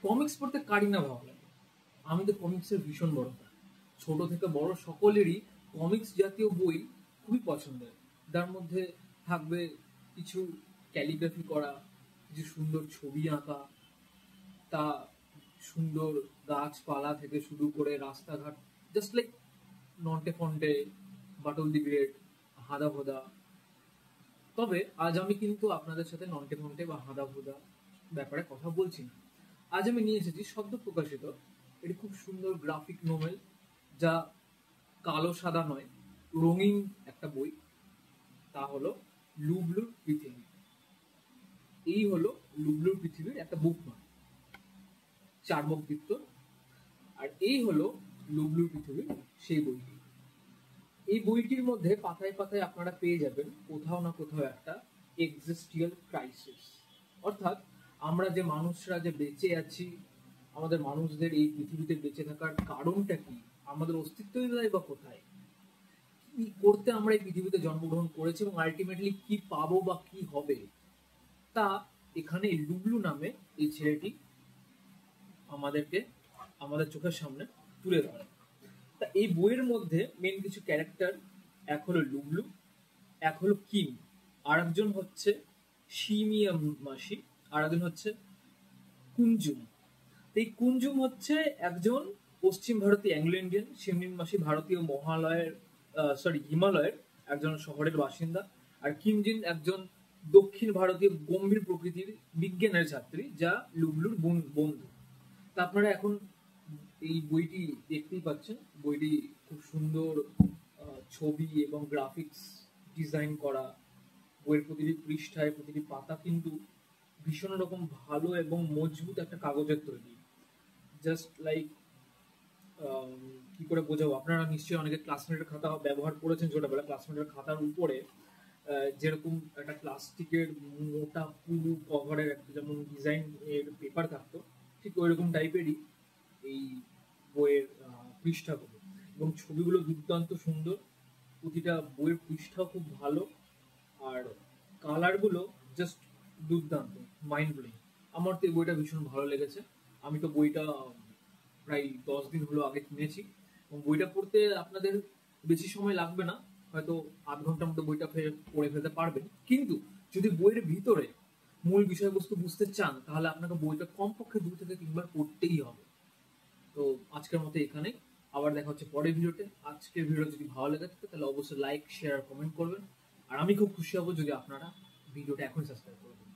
Comics পড়তে কারই না ভালো লাগে। আমি তো কমিক্সের ভীষণ বড় fan। ছোট থেকে বড় সকলেরই কমিক্স জাতীয় বই খুবই পছন্দের। যার মধ্যে থাকবে কিছু ক্যালিগ্রাফি করা, কিছু সুন্দর ছবি আঁকা, তা সুন্দর গাছপালা থেকে শুরু করে রাস্তাঘাট, just like Nonte Phonte, Batul the Great, Hada Bhoda. তবে আজ আমি কিন্তু আপনাদের সাথে নন্টে ফন্টে বা হাদা ভোদা ব্যাপারে কথা বলছি না। আজ আমি নিয়ে এসেছি সদ্য প্রকাশিত এটি খুব সুন্দর গ্রাফিক নোভেল, যা কালো সাদা নয়, রঙিন একটা বই। তা হলো লুবলুর পৃথিবী। এই হলো লুবলুর পৃথিবীর একটা বুক নয়, চার বক্তিত্ব। আর এই হলো লুবলুর পৃথিবীর সেই বইটি। এই বইটির মধ্যে পাতায় পাতায় আপনারা পেয়ে যাবেন কোথাও না কোথাও একটা এক্সিস্টিয়াল ক্রাইসিস। অর্থাৎ আমরা যে মানুষরা যে বেঁচে আছি, আমাদের মানুষদের এই পৃথিবীতে বেঁচে থাকার কারণটা কি, আমাদের অস্তিত্বই বা কোথায়, কি করতে আমরা এই পৃথিবীতে জন্মগ্রহণ করেছি এবং আলটিমেটলি কি পাবো বা কি হবে, তা এখানে লুবলু নামে এই ছেলেটি আমাদেরকে আমাদের চোখের সামনে তুলে ধরে। তা এই বইয়ের মধ্যে মেন কিছু ক্যারেক্টার, এক হলো লুবলু, এক হলো কিম, আর একজন হচ্ছে শিমিয়া মাসি, আর একজন হচ্ছে কুঞ্জুম। এই কুঞ্জুম হচ্ছে একজন পশ্চিম ভারতীয় অ্যাংলো ইন্ডিয়ান, শিমিয়া মাসি ভারতীয় মহালয়ের হিমালয়ের একজন শহরের বাসিন্দা, আর কিমজিন একজন দক্ষিণ ভারতীয় গম্ভীর প্রকৃতির বিজ্ঞানের ছাত্রী, যা লুবলুর বন্ধু। তা আপনারা এখন এই বইটি দেখতেই পাচ্ছেন। বইটি খুব সুন্দর ছবি এবং গ্রাফিক্স ডিজাইন করা। বইয়ের প্রতিটি পৃষ্ঠায় প্রতিটি পাতা কিন্তু ভীষণ রকম ভালো এবং মজবুত একটা কাগজের তৈরি। জাস্ট লাইক কি করে বোঝাবো, আপনারা নিশ্চয়ই অনেকে ক্লাসমেটের খাতা ব্যবহার করেছেন ছোটবেলা। ক্লাসমেটের খাতার উপরে যেরকম একটা প্লাস্টিকের মোটা পুরু কভারের একটা যেমন ডিজাইন এর পেপার থাকতো, ঠিক ওই রকম টাইপেরই এই বইয়ের পৃষ্ঠাগুলো, এবং ছবিগুলো দুর্দান্ত সুন্দর। প্রতিটা বইয়ের পৃষ্ঠাও খুব ভালো, আর কালারগুলো জাস্ট দুর্দান্ত, মাইন্ড ব্লোয়িং। আমার তো এই বইটা ভীষণ ভালো লেগেছে। আমি তো বইটা প্রায় 10 দিন হলো আগে কিনেছি, এবং বইটা পড়তে আপনাদের বেশি সময় লাগবে না, হয়তো আধ ঘন্টার মতো বইটা পড়ে ফেলতে পারবেন। কিন্তু যদি বইয়ের ভিতরে মূল বিষয়বস্তু বুঝতে চান, তাহলে আপনাকে বইটা কমপক্ষে 2 থেকে 3 বার পড়তেই হবে। তো আজকের মতো এখানেই, আবার দেখা হচ্ছে পরের ভিডিওতে। আজকের ভিডিও যদি ভালো লেগে থাকে তাহলে অবশ্যই লাইক, শেয়ার, কমেন্ট করবেন। আর আমি খুব খুশি হব যদি আপনারা ভিডিওটা এখন সাবস্ক্রাইব করবেন।